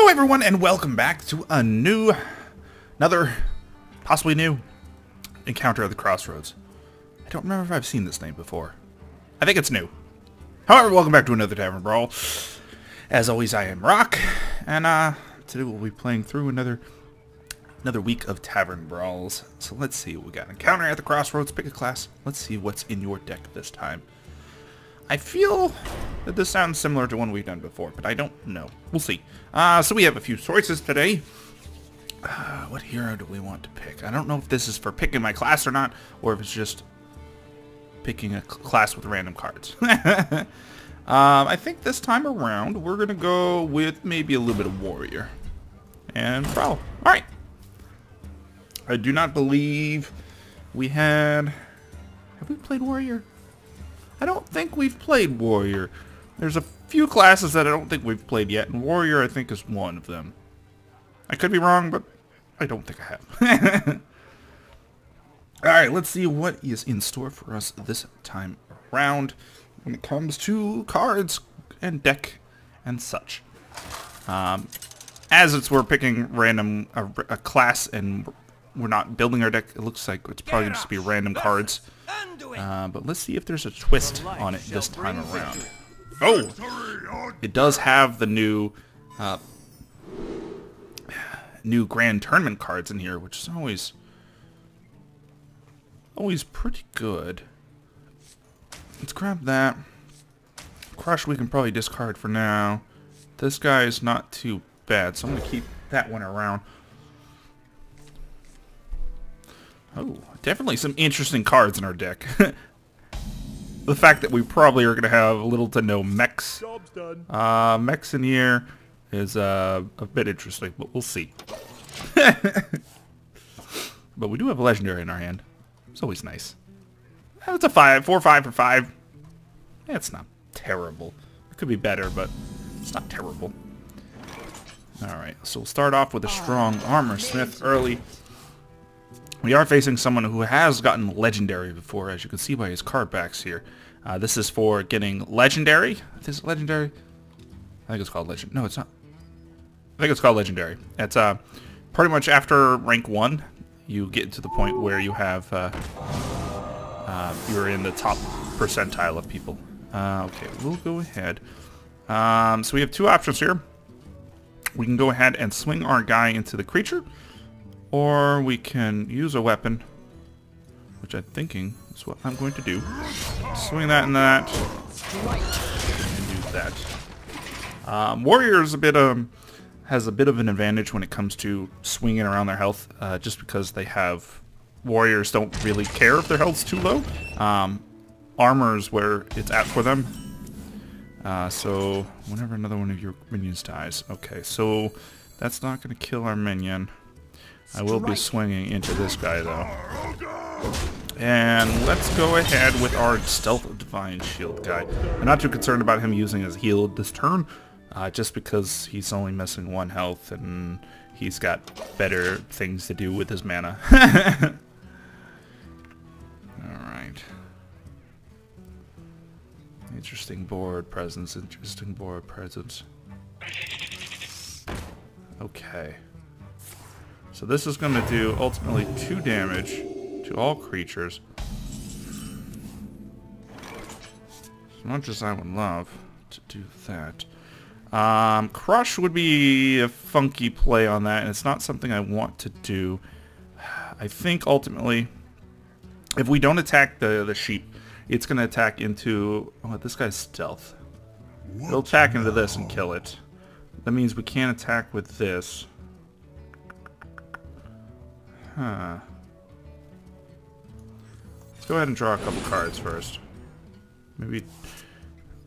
Hello everyone and welcome back to another, possibly new, encounter at the Crossroads. I don't remember if I've seen this name before. I think it's new. However, welcome back to another Tavern Brawl. As always, I am Rock, and today we'll be playing through another week of Tavern Brawls. So let's see what we got. Encounter at the Crossroads, pick a class. Let's see what's in your deck this time. I feel that this sounds similar to one we've done before, but I don't know. We'll see. So we have a few choices today. What hero do we want to pick? I don't know if this is for picking my class or not, or if it's just picking a class with random cards. I think this time around, we're going to go with maybe a little bit of Warrior and Brawl. Alright. I do not believe we had... Have we played Warrior? I don't think we've played Warrior. There's a few classes that I don't think we've played yet, and Warrior I think is one of them. I could be wrong, but I don't think I have. Alright, let's see what is in store for us this time around when it comes to cards and deck and such. As we're picking random a class and we're not building our deck, it looks like it's probably just be random cards. But let's see if there's a twist on it this time around. Oh! It does have the new Grand Tournament cards in here, which is always pretty good. Let's grab that. Crush we can probably discard for now. This guy is not too bad, so I'm going to keep that one around. Oh, definitely some interesting cards in our deck. The fact that we probably are going to have little to no mechs. Job's done. Mechs in here is a bit interesting, but we'll see. But we do have a legendary in our hand. It's always nice. It's a 4/5 for 5. It's not terrible. It could be better, but it's not terrible. Alright, so we'll start off with a strong Armor Smith early. We are facing someone who has gotten legendary before, as you can see by his card backs here. This is for getting legendary. This is legendary. I think it's called legend. No, it's not. I think it's called legendary. It's pretty much after rank 1, you get to the point where you have you're in the top percentile of people. Okay, we'll go ahead. So we have two options here. We can go ahead and swing our guy into the creature. Or we can use a weapon, which I'm thinking is what I'm going to do. Swing that and that, and use that. Warrior is has a bit of an advantage when it comes to swinging around their health, just because warriors don't really care if their health's too low. Armor is where it's at for them. So whenever another one of your minions dies, okay. So that's not going to kill our minion. I will be swinging into this guy, though. And let's go ahead with our Stealth of Divine Shield guy. I'm not too concerned about him using his heal this turn, just because he's only missing 1 health, and he's got better things to do with his mana. Alright. Interesting board presence, interesting board presence. Okay. So this is going to do ultimately 2 damage to all creatures. As much as I would love to do that. Crush would be a funky play on that, and it's not something I want to do. I think ultimately, if we don't attack the sheep, it's going to attack into... Oh, this guy's stealth. It'll attack into this and kill it. That means we can't attack with this. Huh. Let's go ahead and draw a couple cards first. Maybe...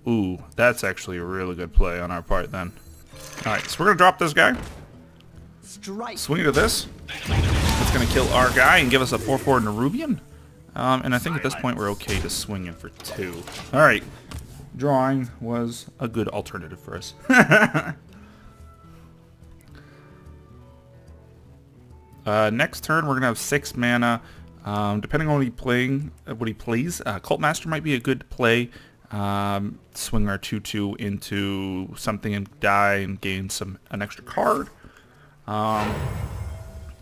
Ooh, that's actually a really good play on our part then. Alright, so we're going to drop this guy. Swing into this. It's going to kill our guy and give us a 4/4 Nerubian. And I think at this point we're okay to swing in for 2. Alright. Drawing was a good alternative for us. Next turn, we're gonna have 6 mana. Depending on what he plays, Cult Master might be a good play. Swing our 2/2 into something and die and gain an extra card. A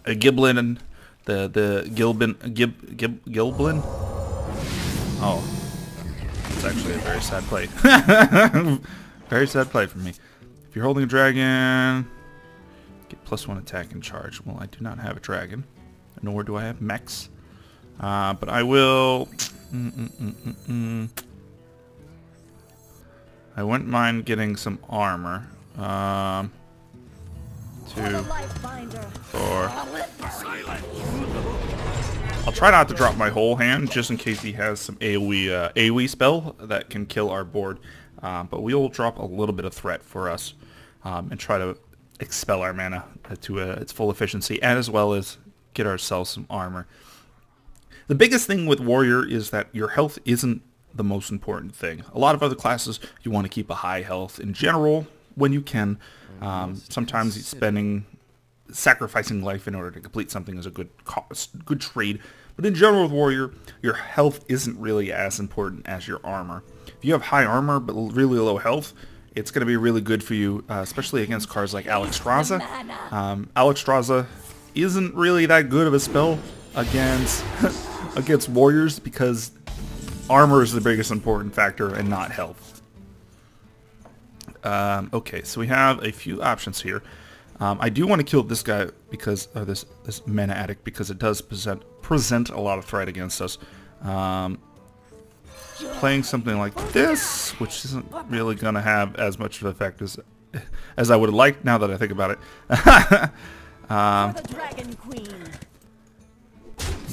Giblin and the Gilblin. Oh, it's actually a very sad play. Very sad play for me. If you're holding a dragon, get +1 attack and charge. Well, I do not have a dragon, nor do I have mechs. But I will. I wouldn't mind getting some armor. 2, 4. I'll try not to drop my whole hand, just in case he has some AoE spell that can kill our board. But we'll drop a little bit of threat for us, and try to expel our mana to its full efficiency, as well as get ourselves some armor. The biggest thing with Warrior is that your health isn't the most important thing. A lot of other classes, you want to keep a high health in general when you can. Sometimes sacrificing life in order to complete something is a good trade. But in general with Warrior, your health isn't really as important as your armor. If you have high armor but really low health, it's going to be really good for you, especially against cards like Alexstrasza. Alexstrasza isn't really that good of a spell against against Warriors because armor is the biggest important factor and not health. Okay, so we have a few options here. I do want to kill this guy because this mana addict, because it does present a lot of threat against us. Playing something like this, which isn't really going to have as much of an effect as I would have liked. Now that I think about it.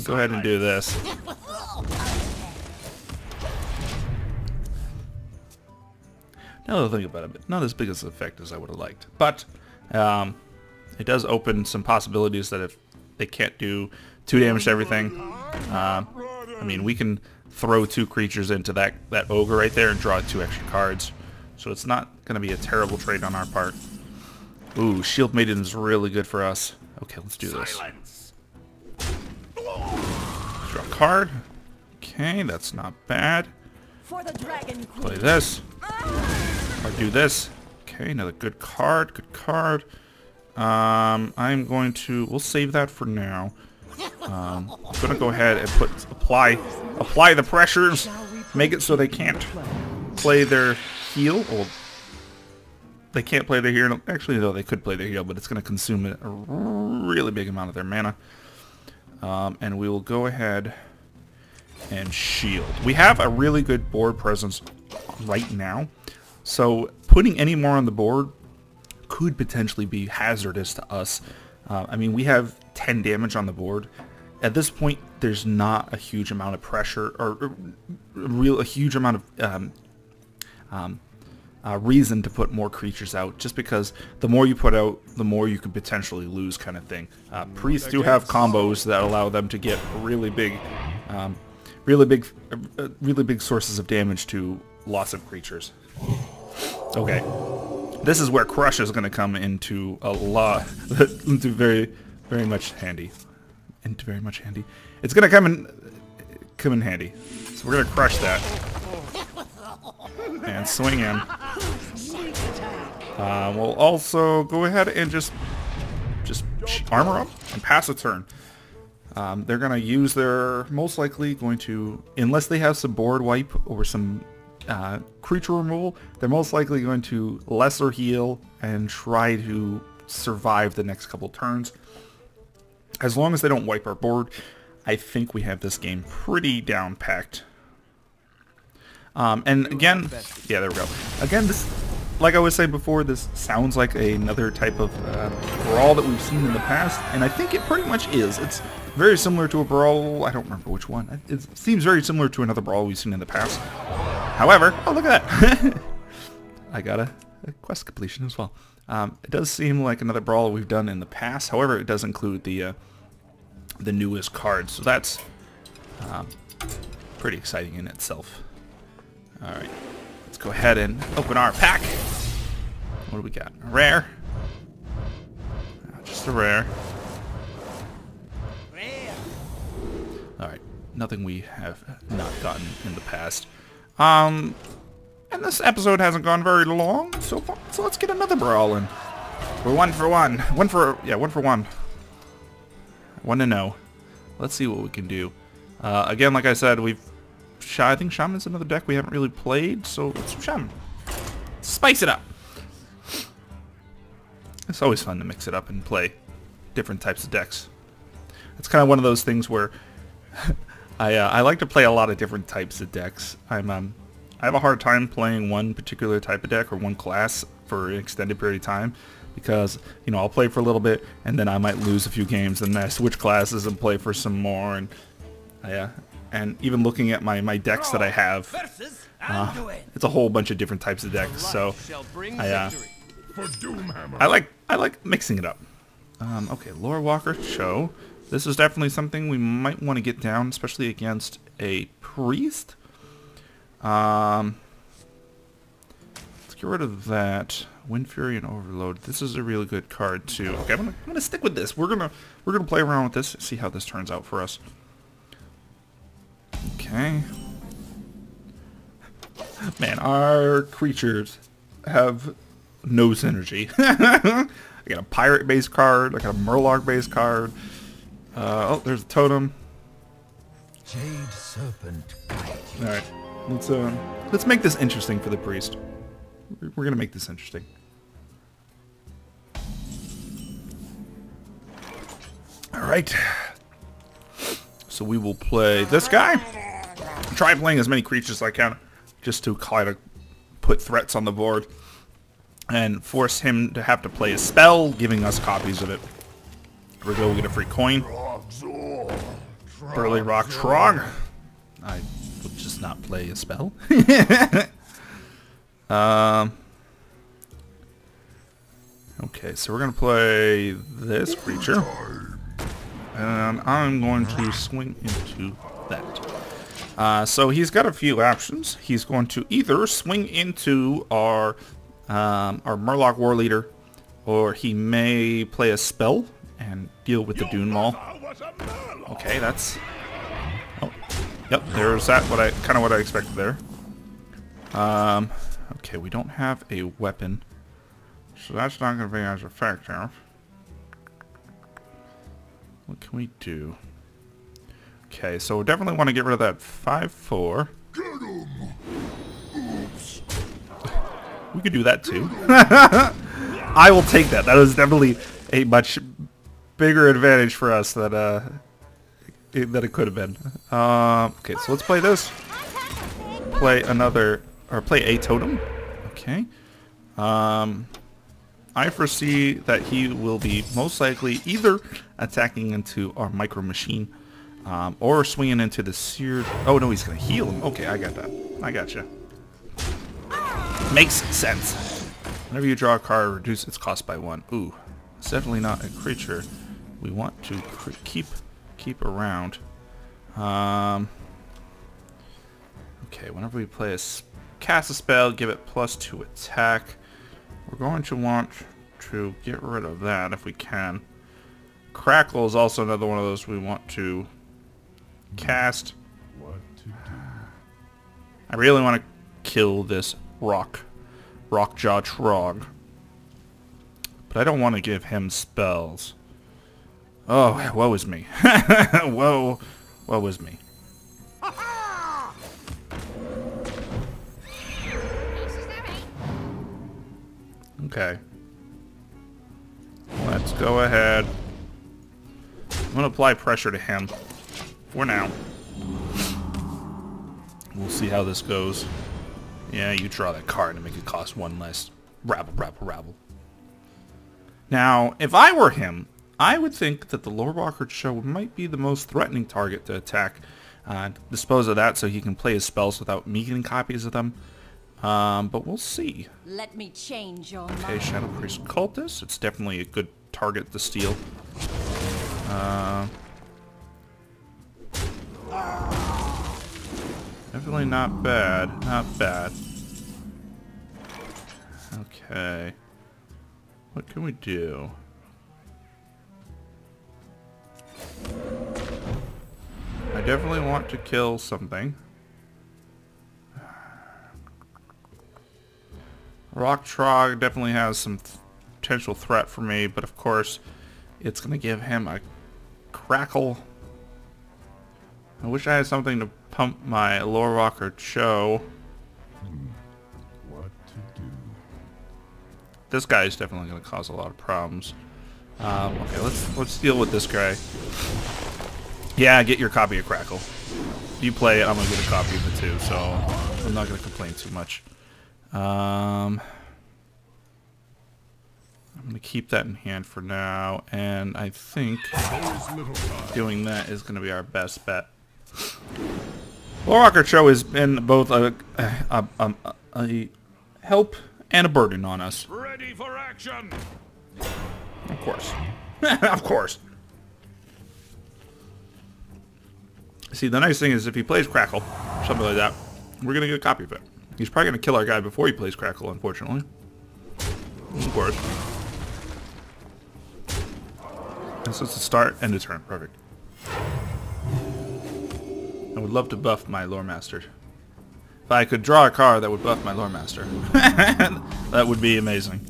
Go ahead and do this. Now that I think about it, not as big as an effect as I would have liked. But it does open some possibilities that if they can't do 2 damage to everything, I mean, we can throw 2 creatures into that ogre right there and draw 2 extra cards. So it's not going to be a terrible trade on our part. Ooh, Shield Maiden is really good for us. Okay, let's do this. Draw a card. Okay, that's not bad. Play this. Or do this. Okay, another good card. Good card. I'm going to... We'll save that for now. I'm going to go ahead and apply the pressures. Make it so they can't play their heal. Well, they can't play their heal. Actually, no, they could play their heal, but it's going to consume a really big amount of their mana. And we will go ahead and shield. We have a really good board presence right now. So putting any more on the board could potentially be hazardous to us. I mean, we have 10 damage on the board. At this point, there's not a huge amount of pressure or a huge amount of reason to put more creatures out, just because the more you put out, the more you could potentially lose, kind of thing. Priests do have combos that allow them to get really big sources of damage to lots of creatures. Okay, this is where Crush is going to come into into very much handy. It's going to come in handy. So we're going to crush that and swing in. We'll also go ahead and just armor up and pass a turn. They're going to use most likely going to, unless they have some board wipe or some creature removal, they're most likely going to lesser heal and try to survive the next couple turns. As long as they don't wipe our board, I think we have this game pretty down packed. And again, yeah, there we go. Again, this, like I was saying before, this sounds like another type of brawl that we've seen in the past, and I think it pretty much is. It's very similar to a brawl. I don't remember which one. It seems very similar to another brawl we've seen in the past. However, oh, look at that. I got a quest completion as well. It does seem like another brawl we've done in the past. However, it does include the newest cards, so that's pretty exciting in itself. All right, let's go ahead and open our pack. What do we got? A rare. Just a rare. All right, nothing we have not gotten in the past. And this episode hasn't gone very long so far, so let's get another brawl in. We're 1 for 1. 1 for 1. 1-0. Let's see what we can do. Again, like I said, I think Shaman's another deck we haven't really played, so let's Shaman. Spice it up. It's always fun to mix it up and play different types of decks. It's kind of one of those things where I like to play a lot of different types of decks. I have a hard time playing one particular type of deck or one class for an extended period of time because, you know, I'll play for a little bit and then I might lose a few games and then I switch classes and play for some more. And even looking at my decks that I have, it's a whole bunch of different types of decks. So I like mixing it up. Okay, Lore Walker Cho. This is definitely something we might want to get down, especially against a priest. Let's get rid of that. Wind Fury and Overload. This is a really good card too. Okay, I'm gonna stick with this. We're gonna play around with this, see how this turns out for us. Okay. Man, our creatures have no synergy. I got a pirate-based card. I got a Murloc-based card. Oh, there's a totem. Jade Serpent. All right, let's make this interesting for the priest. We're gonna make this interesting. All right. So we will play this guy. Try playing as many creatures as I can, just to kind of put threats on the board and force him to have to play a spell, giving us copies of it. Here we go. We get a free coin. Burly Rock Trog. I would just not play a spell. Okay, so we're gonna play this creature, and I'm going to swing into that. So he's got a few options. He's going to either swing into our Murloc War Leader, or he may play a spell and deal with the Dune Maul. Okay, that's... Oh, yep, there's that. Kind of what I expected there. Okay, we don't have a weapon, so that's not going to be as effective. What can we do? Okay, so we definitely want to get rid of that 5/4. We could do that too. I will take that. That is definitely a much bigger advantage for us than it could have been. Okay, so let's play this. Play a totem. Okay. I foresee that he will be most likely either attacking into our Micro Machine, or swinging into the Seared... Oh no, he's gonna heal him. Okay, I got that. I gotcha. Makes sense. Whenever you draw a card, reduce its cost by 1. Ooh, it's definitely not a creature we want to keep around. Okay, whenever we cast a spell, give it +2 attack. We're going to want to get rid of that if we can. Crackle is also another one of those we want to cast. I really want to kill this Rockjaw Trog, but I don't want to give him spells. Oh, woe is me. woe is me. Okay. Let's go ahead. I'm going to apply pressure to him for now. We'll see how this goes. Yeah, you draw that card and make it cost 1 less. Rabble, rabble, rabble. Now, if I were him, I would think that the Lore Walker Show might be the most threatening target to attack. Dispose of that so he can play his spells without me getting copies of them. But we'll see. Let me change your mind. Okay, Shadow Priest Cultist. It's definitely a good target to steal. Definitely not bad. Not bad. Okay. What can we do? I definitely want to kill something. Rock Trog definitely has some potential threat for me, but of course, it's going to give him a Crackle. I wish I had something to pump my Lore Walker Cho. What to do? This guy is definitely going to cause a lot of problems. Okay, let's deal with this guy. Yeah, get your copy of Crackle. You play it, I'm going to get a copy of it too, so I'm not going to complain too much. I'm going to keep that in hand for now, and I think doing that is going to be our best bet. Lore Walker Cho has been both a help and a burden on us. Ready for action. Of course. Of course. See, the nice thing is if he plays Crackle, something like that, we're going to get a copy of it. He's probably going to kill our guy before he plays Crackle, unfortunately. Of course. This is a start and a turn. Perfect. I would love to buff my Lore Master. If I could draw a card that would buff my Lore Master. That would be amazing.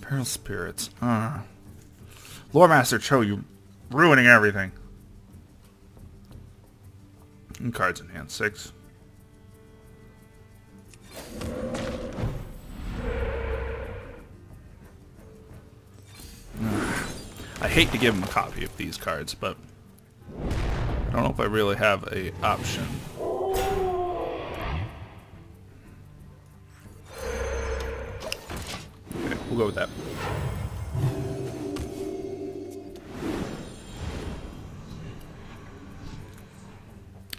Peril Spirits. Lore Master Cho, you're ruining everything. And cards in hand. 6. I hate to give him a copy of these cards, but I don't know if I really have a option. Okay, we'll go with that.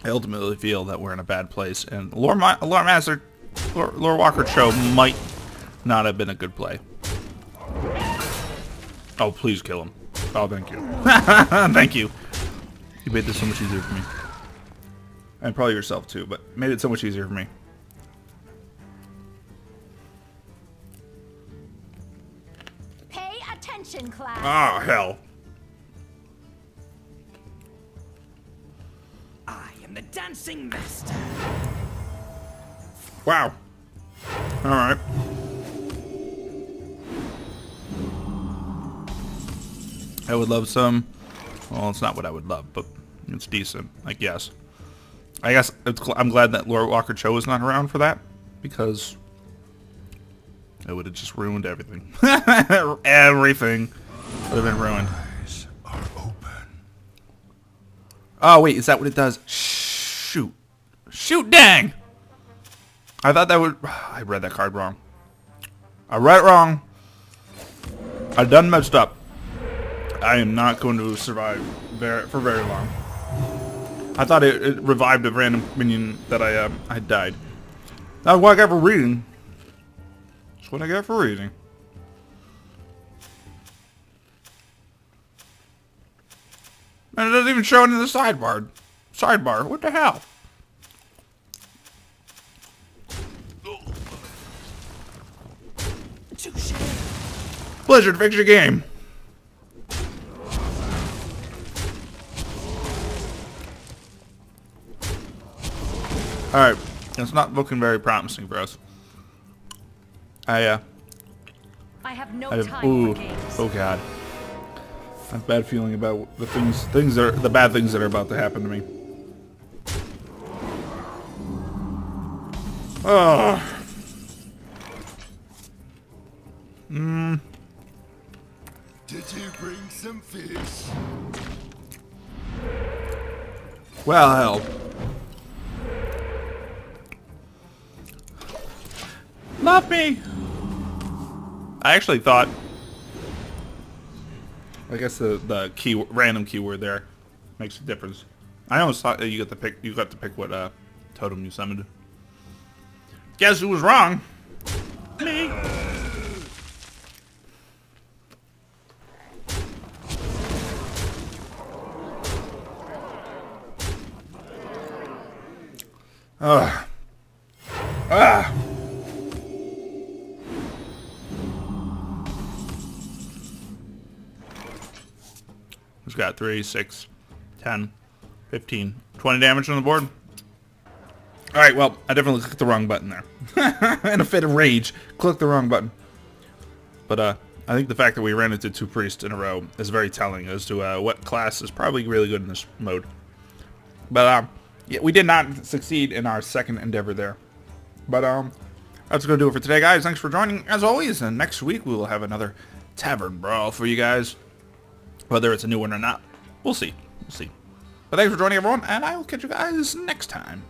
I ultimately feel that we're in a bad place, and Lore Walker Cho might not have been a good play. Oh, please kill him. Oh, thank you. Thank you. You made this so much easier for me. And probably yourself too, but made it so much easier for me. Pay attention, class. Oh, hell. I am the dancing master. Wow. Alright. I would love some. Well, it's not what I would love, but it's decent, I guess. I guess I'm glad that Lore Walker Cho is not around for that, because it would have just ruined everything. Everything would have been ruined. Eyes are open. Oh, wait, is that what it does? Shoot. Shoot, dang! I thought that would... I read that card wrong. I read it wrong. I done messed up. I am not going to survive for very long. I thought it revived a random minion that I died. That's what I got for reading. That's what I got for reading. And it doesn't even show it in the sidebar. Sidebar, what the hell? Blizzard, fix your game. Alright, it's not looking very promising for us. I have no time ooh, for games. oh god. I have a bad feeling about the the bad things that are about to happen to me. Oh. Did you bring some fish? Well, hell. Love me! I actually thought... I guess the random keyword there makes a difference. I almost thought that you got to pick what totem you summoned. Guess who was wrong? Me! Ugh. Ah! Who's got 3, 6, 10, 15, 20 damage on the board? Alright, well, I definitely clicked the wrong button there. In a fit of rage, clicked the wrong button. But I think the fact that we ran into 2 priests in a row is very telling as to what class is probably really good in this mode. But yeah, we did not succeed in our second endeavor there. But that's going to do it for today, guys. Thanks for joining, as always. And next week, we will have another Tavern Brawl for you guys. Whether it's a new one or not, we'll see. We'll see. But thanks for joining, everyone, and I will catch you guys next time.